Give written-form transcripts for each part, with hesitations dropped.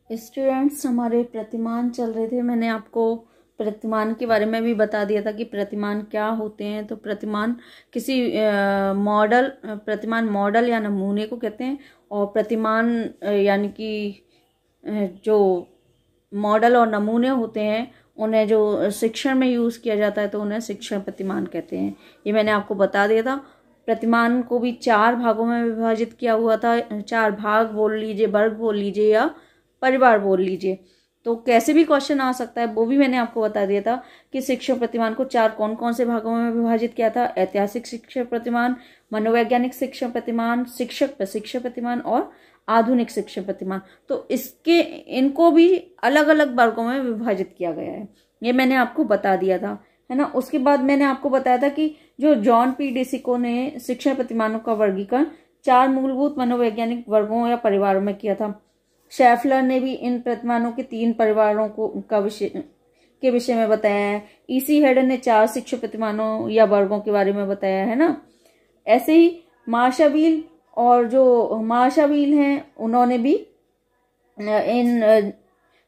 Students, हमारे प्रतिमान चल रहे थे। मैंने आपको प्रतिमान के बारे में भी बता दिया था कि प्रतिमान क्या होते हैं। तो प्रतिमान किसी प्रतिमान मॉडल या नमूने को कहते हैं। और प्रतिमान यानी कि जो मॉडल और नमूने होते हैं उन्हें जो शिक्षण में यूज़ किया जाता है तो उन्हें शिक्षण प्रतिमान कहते हैं। ये मैंने आपको बता दिया था। प्रतिमान को भी 4 भागों में विभाजित किया हुआ था। 4 भाग बोल लीजिए, वर्ग बोल लीजिए या परिवार बोल लीजिए। तो कैसे भी क्वेश्चन आ सकता है वो भी मैंने आपको बता दिया था कि शिक्षण प्रतिमान को 4 कौन कौन से भागों में विभाजित किया था। ऐतिहासिक शिक्षण प्रतिमान, मनोवैज्ञानिक शिक्षण प्रतिमान, शिक्षक प्रशिक्षण प्रतिमान और आधुनिक शिक्षण प्रतिमान। तो इनको भी अलग अलग वर्गों में विभाजित किया गया है। ये मैंने आपको बता दिया था, है ना। उसके बाद मैंने आपको बताया था कि जो जॉन पी डिसिको ने शिक्षण प्रतिमानों का वर्गीकरण 4 मूलभूत मनोवैज्ञानिक वर्गों या परिवारों में किया था। शेफलर ने भी इन प्रतिमानों के 3 परिवारों के विषय में बताया है। ईसी हेड ने 4 शिक्षण प्रतिमानों या वर्गों के बारे में बताया है ना। ऐसे ही मार्शावील और जो मार्शावील हैं उन्होंने भी इन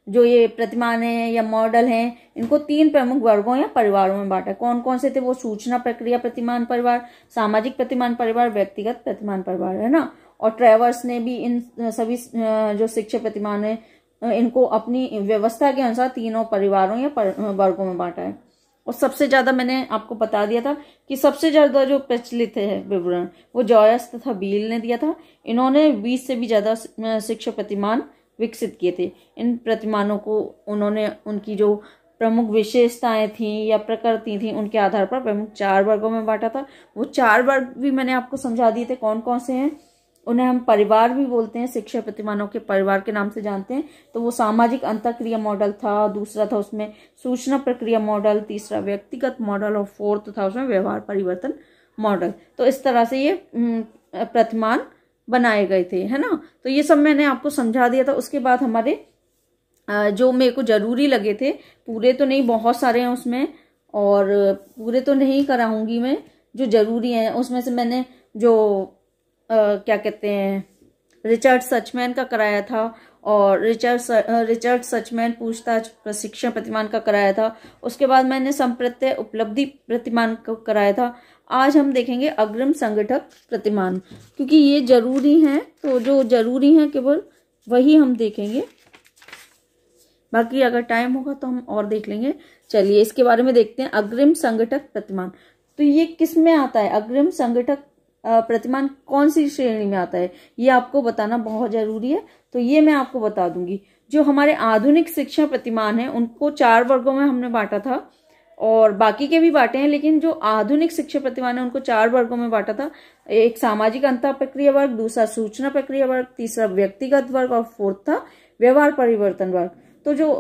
जो ये प्रतिमान हैं या मॉडल हैं इनको 3 प्रमुख वर्गों या परिवारों में बांटा। कौन कौन से थे वो? सूचना प्रक्रिया प्रतिमान परिवार, सामाजिक प्रतिमान परिवार, व्यक्तिगत प्रतिमान परिवार, है ना। और ट्रेवर्स ने भी इन सभी जो शिक्षण प्रतिमान है इनको अपनी व्यवस्था के अनुसार 3 परिवारों या वर्गों में बांटा है। और सबसे ज्यादा मैंने आपको बता दिया था कि सबसे ज्यादा जो प्रचलित है विवरण वो जॉयस तथा बील ने दिया था। इन्होंने 20 से भी ज्यादा शिक्षण प्रतिमान विकसित किए थे। इन प्रतिमानों को उन्होंने उनकी जो प्रमुख विशेषताएं थी या प्रकृति थी उनके आधार पर प्रमुख 4 वर्गों में बांटा था। वो 4 वर्ग भी मैंने आपको समझा दिए थे कौन कौन से हैं। उन्हें हम परिवार भी बोलते हैं, शिक्षण प्रतिमानों के परिवार के नाम से जानते हैं। तो वो सामाजिक अंतःक्रिया मॉडल था, दूसरा था उसमें सूचना प्रक्रिया मॉडल, तीसरा व्यक्तिगत मॉडल और 4th था उसमें व्यवहार परिवर्तन मॉडल। तो इस तरह से ये प्रतिमान बनाए गए थे, है ना। तो ये सब मैंने आपको समझा दिया था। उसके बाद हमारे जो मेरे को जरूरी लगे थे, पूरे तो नहीं, बहुत सारे हैं उसमें और पूरे तो नहीं कराऊंगी मैं, जो जरूरी हैं उसमें से मैंने जो क्या कहते हैं रिचर्ड सचमैन का कराया था और रिचर्ड सचमैन पूछताछ प्रशिक्षण प्रतिमान का कराया था। उसके बाद मैंने संप्रत्यय उपलब्धि प्रतिमान को कराया था। आज हम देखेंगे अग्रिम संगठक प्रतिमान, क्योंकि ये जरूरी हैं। तो जो जरूरी हैं केवल वही हम देखेंगे, बाकी अगर टाइम होगा तो हम और देख लेंगे। चलिए इसके बारे में देखते हैं। अग्रिम संगठक प्रतिमान, तो ये किस में आता है? अग्रिम संगठक प्रतिमान कौन सी श्रेणी में आता है ये आपको बताना बहुत जरूरी है। तो ये मैं आपको बता दूंगी। जो हमारे आधुनिक शिक्षण प्रतिमान है उनको 4 वर्गों में हमने बांटा था और बाकी के भी बांटे हैं, लेकिन जो आधुनिक शिक्षण प्रतिमान है उनको 4 वर्गों में बांटा था। एक सामाजिक अंतः प्रक्रिया वर्ग, दूसरा सूचना प्रक्रिया वर्ग, तीसरा व्यक्तिगत वर्ग और 4th था व्यवहार परिवर्तन वर्ग। तो जो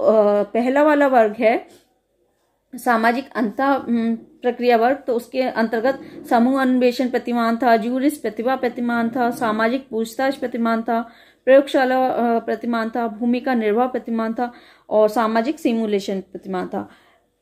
पहला वाला वर्ग है सामाजिक अंतः प्रक्रिया वर्ग, तो उसके अंतर्गत समूह अन्वेषण प्रतिमान था, जूरिस प्रतिभा प्रतिमान था, सामाजिक पूछताछ प्रतिमान था, प्रयोगशाला प्रतिमान था, भूमिका निर्वाह प्रतिमान था और सामाजिक सिमुलेशन प्रतिमान था।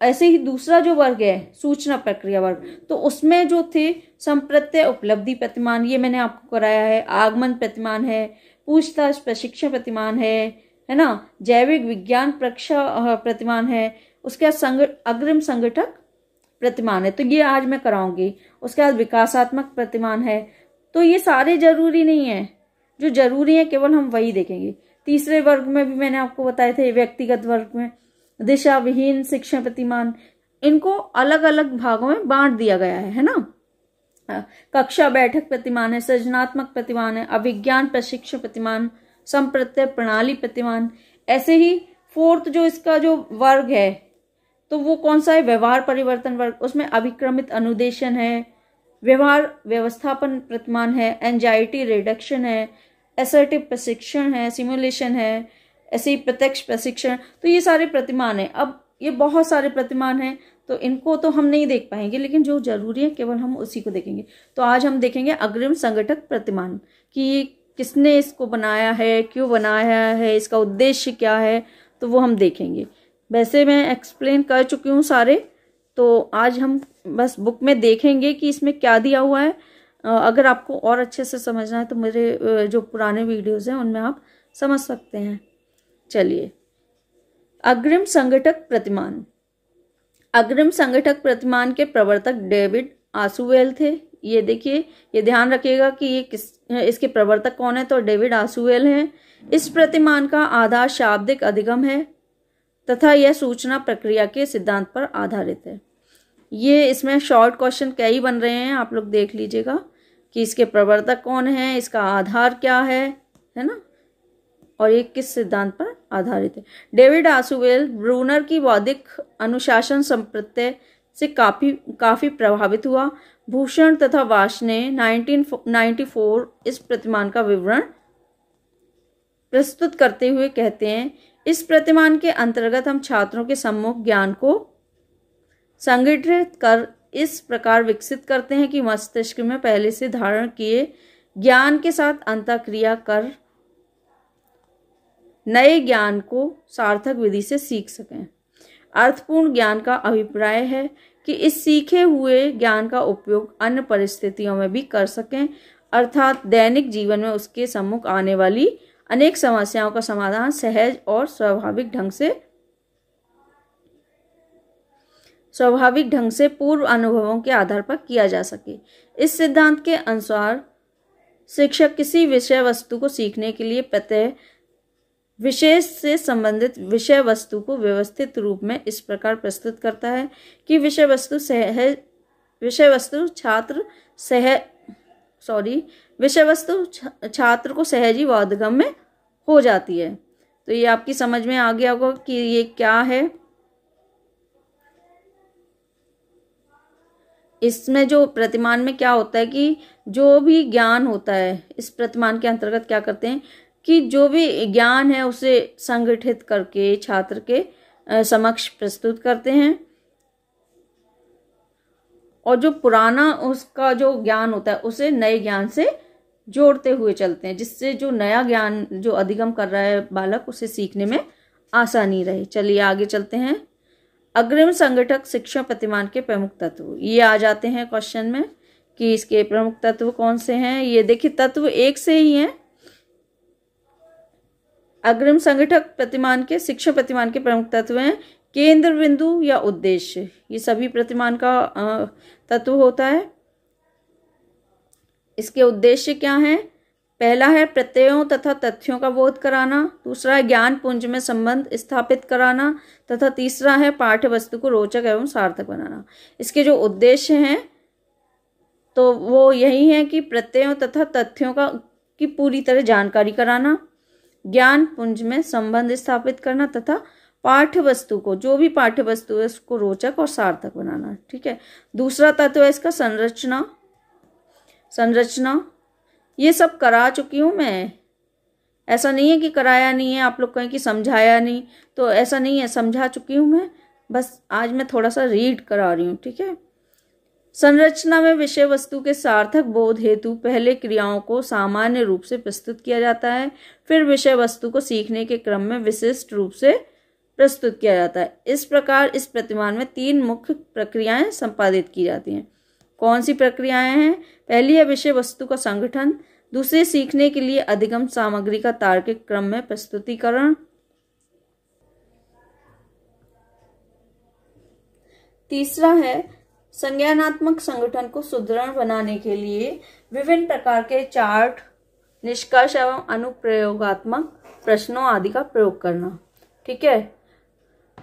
ऐसे ही दूसरा जो वर्ग है सूचना प्रक्रिया वर्ग, तो उसमें जो थे संप्रत्यय उपलब्धि प्रतिमान, ये मैंने आपको कराया है। आगमन प्रतिमान है, पूछताछ प्रशिक्षण प्रतिमान है ना। जैविक विज्ञान परीक्षा प्रतिमान है। उसके बाद अग्रिम संगठक प्रतिमान है, तो ये आज मैं कराऊंगी। उसके बाद विकासात्मक प्रतिमान है। तो ये सारे जरूरी नहीं है, जो जरूरी है केवल हम वही देखेंगे। तीसरे वर्ग में भी मैंने आपको बताए थे, व्यक्तिगत वर्ग में दिशा विहीन शिक्षण प्रतिमान, इनको अलग अलग भागों में बांट दिया गया है ना। कक्षा बैठक प्रतिमान है, सृजनात्मक प्रतिमान है, अभिज्ञान प्रशिक्षण प्रतिमान, संप्रत्यय प्रणाली प्रतिमान। ऐसे ही 4th जो इसका जो वर्ग है तो वो कौन सा है? व्यवहार परिवर्तन वर्ग। उसमें अभिक्रमित अनुदेशन है, व्यवहार व्यवस्थापन प्रतिमान है, एंजाइटी रिडक्शन है, असर्टिव प्रशिक्षण है, सिमुलेशन है, ऐसे ही प्रत्यक्ष प्रशिक्षण। तो ये सारे प्रतिमान है। अब ये बहुत सारे प्रतिमान हैं तो इनको तो हम नहीं देख पाएंगे, लेकिन जो जरूरी है केवल हम उसी को देखेंगे। तो आज हम देखेंगे अग्रिम संगठक प्रतिमान कि किसने इसको बनाया है, क्यों बनाया है, इसका उद्देश्य क्या है, तो वो हम देखेंगे। वैसे मैं एक्सप्लेन कर चुकी हूँ सारे, तो आज हम बस बुक में देखेंगे कि इसमें क्या दिया हुआ है। अगर आपको और अच्छे से समझना है तो मेरे जो पुराने वीडियोस हैं उनमें आप समझ सकते हैं। चलिए, अग्रिम संगठक प्रतिमान। अग्रिम संगठक प्रतिमान के प्रवर्तक डेविड आसुवेल थे। ये देखिए, ये ध्यान रखिएगा कि इसके प्रवर्तक कौन है, तो डेविड आसुवेल हैं। इस प्रतिमान का आधार शाब्दिक अधिगम है तथा यह सूचना प्रक्रिया के सिद्धांत पर आधारित है। ये इसमें शॉर्ट क्वेश्चन कई बन रहे हैं, आप लोग देख लीजिएगा कि इसके प्रवर्तक कौन है, इसका आधार क्या है ना, और ये किस सिद्धांत पर आधारित है। डेविड आसुवेल ब्रूनर की बौद्धिक अनुशासन संप्रत्यय से काफी प्रभावित हुआ। भूषण तथा वाश ने 1994 इस प्रतिमान का विवरण प्रस्तुत करते हुए कहते हैं, इस प्रतिमान के अंतर्गत हम छात्रों के सम्मुख ज्ञान को संगठित कर इस प्रकार विकसित करते हैं कि मस्तिष्क में पहले से धारण किए ज्ञान के साथ अंतःक्रिया कर नए ज्ञान को सार्थक विधि से सीख सकें। अर्थपूर्ण ज्ञान का अभिप्राय है कि इस सीखे हुए ज्ञान का उपयोग अन्य परिस्थितियों में भी कर सकें, अर्थात दैनिक जीवन में उसके सम्मुख आने वाली अनेक समस्याओं का समाधान सहज और स्वाभाविक ढंग से पूर्व अनुभवों के आधार पर किया जा सके। इस सिद्धांत के अनुसार शिक्षक किसी विषय वस्तु को सीखने के लिए प्रत्यय विशेष से संबंधित विषय वस्तु को व्यवस्थित रूप में इस प्रकार प्रस्तुत करता है कि विषय वस्तु छात्र को सहजी बोधगम्य हो जाती है। तो ये आपकी समझ में आ गया होगा कि ये क्या है। इसमें जो प्रतिमान में क्या होता है कि जो भी ज्ञान होता है इस प्रतिमान के अंतर्गत क्या करते हैं कि जो भी ज्ञान है उसे संगठित करके छात्र के समक्ष प्रस्तुत करते हैं, और जो पुराना उसका जो ज्ञान होता है उसे नए ज्ञान से जोड़ते हुए चलते हैं, जिससे जो नया ज्ञान जो अधिगम कर रहा है बालक उसे सीखने में आसानी रहे। चलिए आगे चलते हैं। अग्रिम संगठक शिक्षण प्रतिमान के प्रमुख तत्व, ये आ जाते हैं क्वेश्चन में कि इसके प्रमुख तत्व कौन से हैं। ये देखिए, तत्व एक से ही हैं। अग्रिम संगठक प्रतिमान के शिक्षण प्रतिमान के प्रमुख तत्व हैं केंद्र बिंदु या उद्देश्य। ये सभी प्रतिमान का तत्व होता है। इसके उद्देश्य क्या हैं? पहला है प्रत्ययों तथा तथ्यों का बोध कराना, दूसरा है ज्ञान पुंज में संबंध स्थापित कराना तथा तीसरा है पाठ्य वस्तु को रोचक एवं सार्थक बनाना। इसके जो उद्देश्य हैं तो वो यही है कि प्रत्ययों तथा तथ्यों की पूरी तरह जानकारी कराना, ज्ञान पुंज में संबंध स्थापित करना तथा पाठ्य वस्तु को, जो भी पाठ्य वस्तु है उसको रोचक और सार्थक बनाना। ठीक है। दूसरा तत्व है इसका संरचना। ये सब करा चुकी हूँ मैं, ऐसा नहीं है कि कराया नहीं है। आप लोग कहें कि समझाया नहीं, तो ऐसा नहीं है, समझा चुकी हूँ मैं, बस आज मैं थोड़ा सा रीड करा रही हूँ। ठीक है। संरचना में विषय वस्तु के सार्थक बोध हेतु पहले क्रियाओं को सामान्य रूप से प्रस्तुत किया जाता है, फिर विषय वस्तु को सीखने के क्रम में विशिष्ट रूप से प्रस्तुत किया जाता है। इस प्रकार इस प्रतिमान में 3 मुख्य प्रक्रियाएं संपादित की जाती हैं। कौन सी प्रक्रियाएं हैं? पहली है विषय वस्तु का संगठन, दूसरी सीखने के लिए अधिगम सामग्री का तार्किक क्रम में प्रस्तुतिकरण, तीसरा है संज्ञानात्मक संगठन को सुदृढ़ बनाने के लिए विभिन्न प्रकार के चार्ट, निष्कर्ष एवं अनुप्रयोगात्मक प्रश्नों आदि का प्रयोग करना। ठीक है।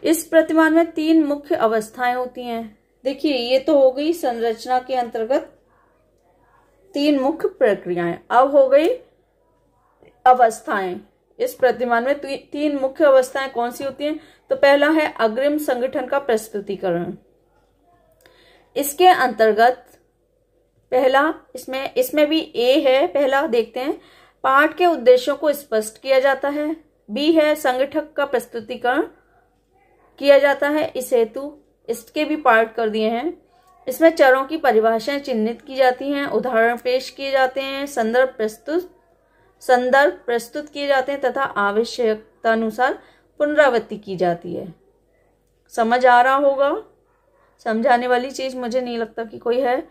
इस प्रतिमान में 3 मुख्य अवस्थाएं होती हैं। देखिए, ये तो हो गई संरचना के अंतर्गत 3 मुख्य प्रक्रियाएं। अब हो गई अवस्थाएं। इस प्रतिमान में 3 मुख्य अवस्थाएं कौन सी होती हैं? तो पहला है अग्रिम संगठन का प्रस्तुतिकरण। इसके अंतर्गत पहला, इसमें भी ए है। पहला देखते हैं, पाठ के उद्देश्यों को स्पष्ट किया जाता है। बी है संगठक का प्रस्तुतिकरण किया जाता है, इस हेतु इसके भी पार्ट कर दिए हैं। इसमें चरों की परिभाषाएं चिन्हित की जाती हैं, उदाहरण पेश किए जाते हैं, संदर्भ प्रस्तुत किए जाते हैं तथा आवश्यकतानुसार पुनरावृत्ति की जाती है। समझ आ रहा होगा? समझाने वाली चीज मुझे नहीं लगता कि कोई है।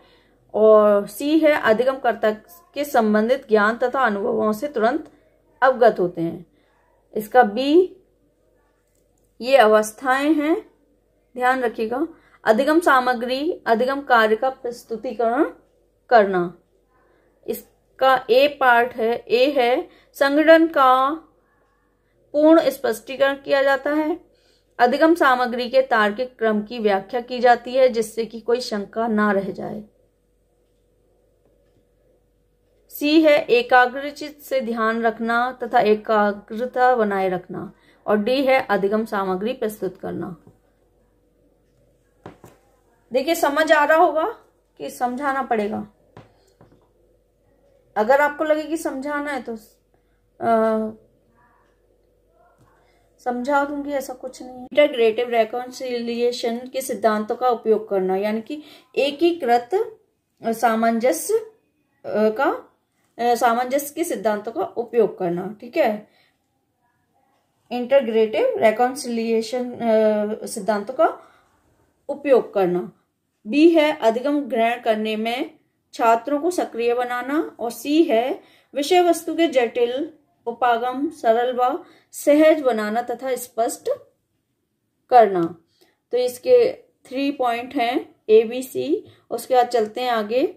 और सी है अधिगमकर्ता के संबंधित ज्ञान तथा अनुभवों से तुरंत अवगत होते हैं। इसका बी ये अवस्थाएं हैं, ध्यान रखिएगा। अधिगम सामग्री, अधिगम कार्य का प्रस्तुतिकरण करना। इसका ए पार्ट है, ए है संगठन का पूर्ण स्पष्टीकरण किया जाता है। अधिगम सामग्री के तार्किक क्रम की व्याख्या की जाती है जिससे कि कोई शंका ना रह जाए। सी है एकाग्रचित से ध्यान रखना तथा एकाग्रता बनाए रखना। और डी है अधिगम सामग्री प्रस्तुत करना। देखिए समझ आ रहा होगा कि समझाना पड़ेगा। अगर आपको लगे कि समझाना है तो समझा दूंगी, ऐसा कुछ नहीं है। इंटीग्रेटिव रेकॉन्सिलिएशन के सिद्धांतों का उपयोग करना, यानी कि एकीकृत सामंजस्य के सिद्धांतों का उपयोग करना। ठीक है, इंटीग्रेटिव रेकॉन्सिलिएशन सिद्धांतों का उपयोग करना। बी है अधिगम ग्रहण करने में छात्रों को सक्रिय बनाना। और सी है विषय वस्तु के जटिल उपागम सरल व सहज बनाना तथा स्पष्ट करना। तो इसके 3 पॉइंट हैं, ए बी सी। उसके बाद चलते हैं आगे।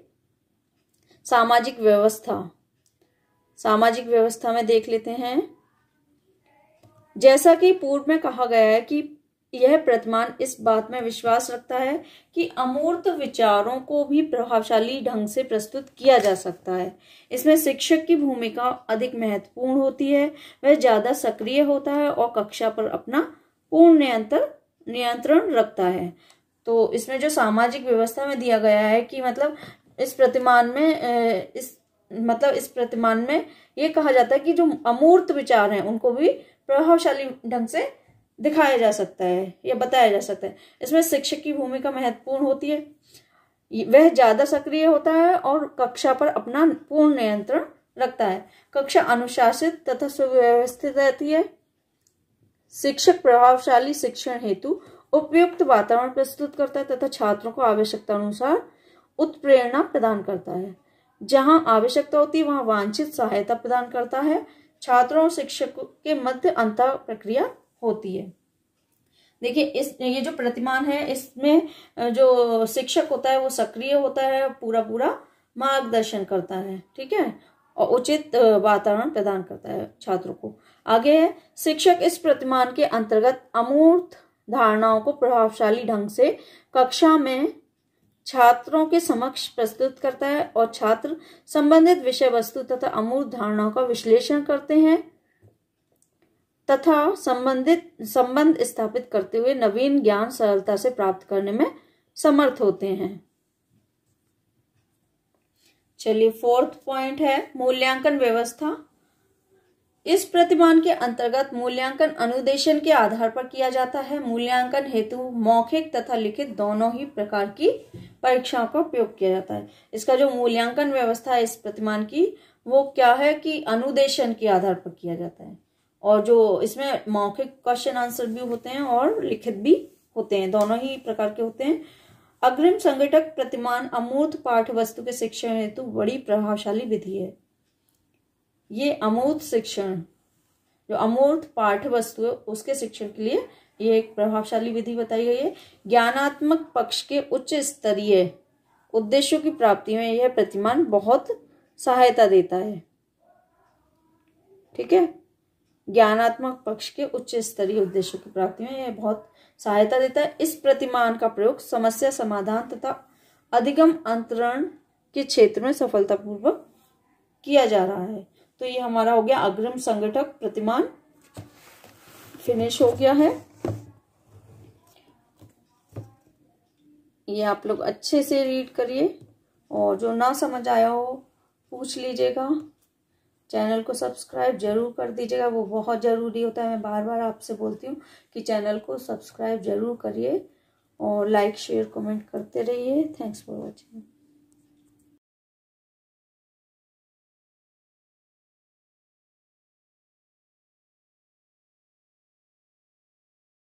सामाजिक व्यवस्था, सामाजिक व्यवस्था में देख लेते हैं। जैसा कि पूर्व में कहा गया है कि यह प्रतिमान इस बात में विश्वास रखता है कि अमूर्त विचारों को भी प्रभावशाली ढंग से प्रस्तुत किया जा सकता है। इसमें शिक्षक की भूमिका अधिक महत्वपूर्ण होती है। वह ज्यादा सक्रिय होता है और कक्षा पर अपना पूर्ण नियंत्रण रखता है। तो इसमें जो सामाजिक व्यवस्था में दिया गया है कि मतलब इस प्रतिमान में ये कहा जाता है कि जो अमूर्त विचार हैं उनको भी प्रभावशाली ढंग से दिखाया जा सकता है या बताया जा सकता है। इसमें शिक्षक की भूमिका महत्वपूर्ण होती है। वह ज्यादा सक्रिय होता है और कक्षा पर अपना पूर्ण नियंत्रण रखता है। कक्षा अनुशासित तथा सुव्यवस्थित रहती है। शिक्षक प्रभावशाली शिक्षण हेतु उपयुक्त वातावरण प्रस्तुत करता है तथा छात्रों को आवश्यकता अनुसार उत्प्रेरणा प्रदान करता है। जहां आवश्यकता होती है वहां वांछित सहायता प्रदान करता है। छात्रों और शिक्षक के मध्य अंतर प्रक्रिया होती है। देखिए ये जो प्रतिमान है इसमें जो शिक्षक होता है वो सक्रिय होता है, पूरा मार्गदर्शन करता है। ठीक है, और उचित वातावरण प्रदान करता है छात्रों को। आगे है शिक्षक इस प्रतिमान के अंतर्गत अमूर्त धारणाओं को प्रभावशाली ढंग से कक्षा में छात्रों के समक्ष प्रस्तुत करता है और छात्र संबंधित विषय वस्तु तथा अमूर्त धारणाओं का विश्लेषण करते हैं तथा संबंध स्थापित करते हुए नवीन ज्ञान सरलता से प्राप्त करने में समर्थ होते हैं। चलिए 4th पॉइंट है मूल्यांकन व्यवस्था। इस प्रतिमान के अंतर्गत मूल्यांकन अनुदेशन के आधार पर किया जाता है। मूल्यांकन हेतु मौखिक तथा लिखित दोनों ही प्रकार की परीक्षाओं का उपयोग किया जाता है। इसका जो मूल्यांकन व्यवस्था है इस प्रतिमान की वो क्या है कि अनुदेशन के आधार पर किया जाता है। और जो इसमें मौखिक क्वेश्चन आंसर भी होते हैं और लिखित भी होते हैं, दोनों ही प्रकार के होते हैं। अग्रिम संगठक प्रतिमान अमूर्त पाठ्य वस्तु के शिक्षण हेतु बड़ी प्रभावशाली विधि है। ये अमूर्त शिक्षण, जो अमूर्त पाठ्य वस्तु है उसके शिक्षण के लिए ये एक प्रभावशाली विधि बताई गई है। ज्ञानात्मक पक्ष के उच्च स्तरीय उद्देश्यों की प्राप्ति में यह प्रतिमान बहुत सहायता देता है। ठीक है, ज्ञानात्मक पक्ष के उच्च स्तरीय उद्देश्यों की प्राप्ति में यह बहुत सहायता देता है। इस प्रतिमान का प्रयोग समस्या समाधान तथा अधिगम अंतरण के क्षेत्र में सफलतापूर्वक किया जा रहा है। तो ये हमारा हो गया अग्रिम संगठक प्रतिमान, फिनिश हो गया है। ये आप लोग अच्छे से रीड करिए और जो ना समझ आया हो पूछ लीजिएगा। चैनल को सब्सक्राइब जरूर कर दीजिएगा, वो बहुत ज़रूरी होता है। मैं बार बार आपसे बोलती हूँ कि चैनल को सब्सक्राइब जरूर करिए और लाइक शेयर कमेंट करते रहिए। Thanks for watching.